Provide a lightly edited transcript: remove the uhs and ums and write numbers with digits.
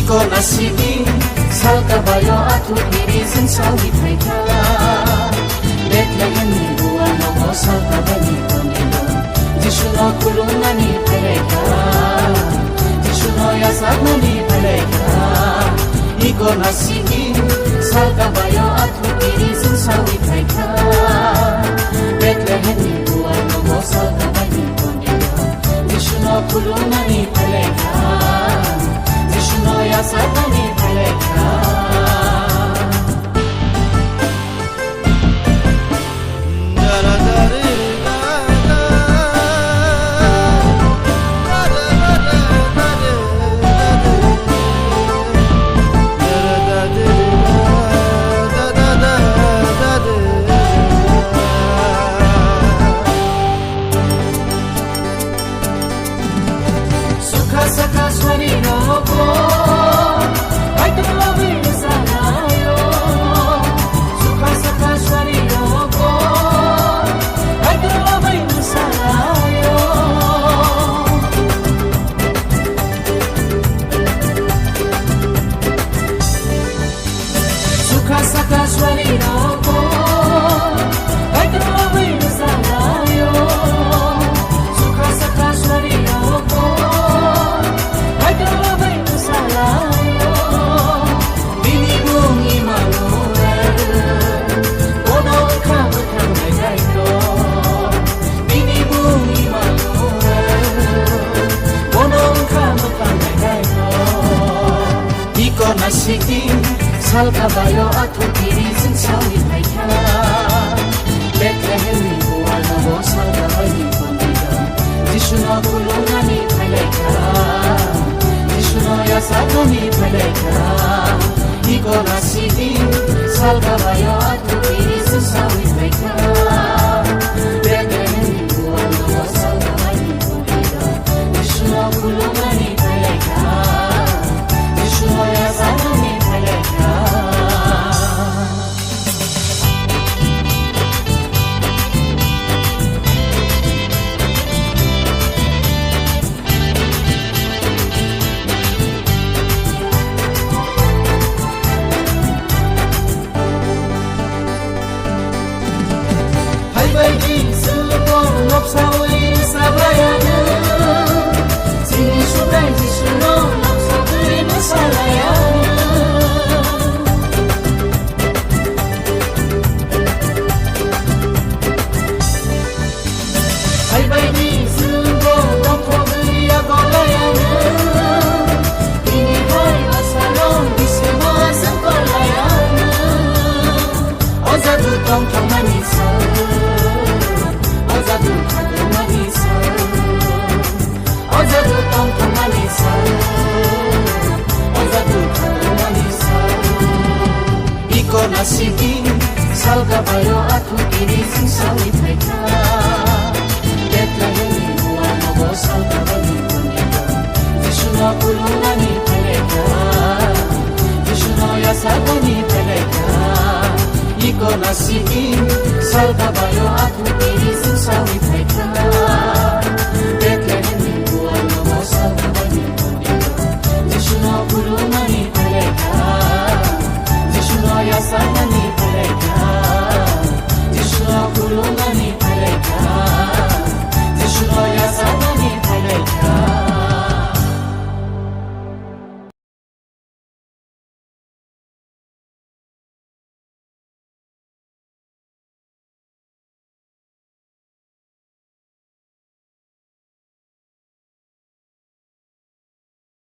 Iko nasibi salka bayo atu irizin sawi taika Bethlehem ni buwan mo salka bani konilo Jishuno kuluna ni paleka Jishuno yasagna ni paleka Iko nasibi salka bayo atu irizin sawi taika Bethlehem ni buwan mo salka bani konilo Jishuno kuluna ni paleka Jishuno yasagna ni paleka Salka bayo atu irizin sawi taika Bethlehem ni buwan mo salka bani konilo Jishuno kuluna ni paleka Jishuno yasagna ni paleka Iko nasibi salka bayo atu irizin sawi taika Bethlehem ni buwan mo salka bani konilo Jishuno kuluna ni paleka Jishuno yasagna ni paleka Iko nasibi salka bayo atu irizin sawi taika Bethlehem ni buwan mo salka bani konilo Jishuno kuluna ni paleka Jishuno yasagna ni paleka Iko nasibi salka bayo atu irizin sawi taika Bethlehem ni buwan mo salka bani konilo Jishuno kuluna ni paleka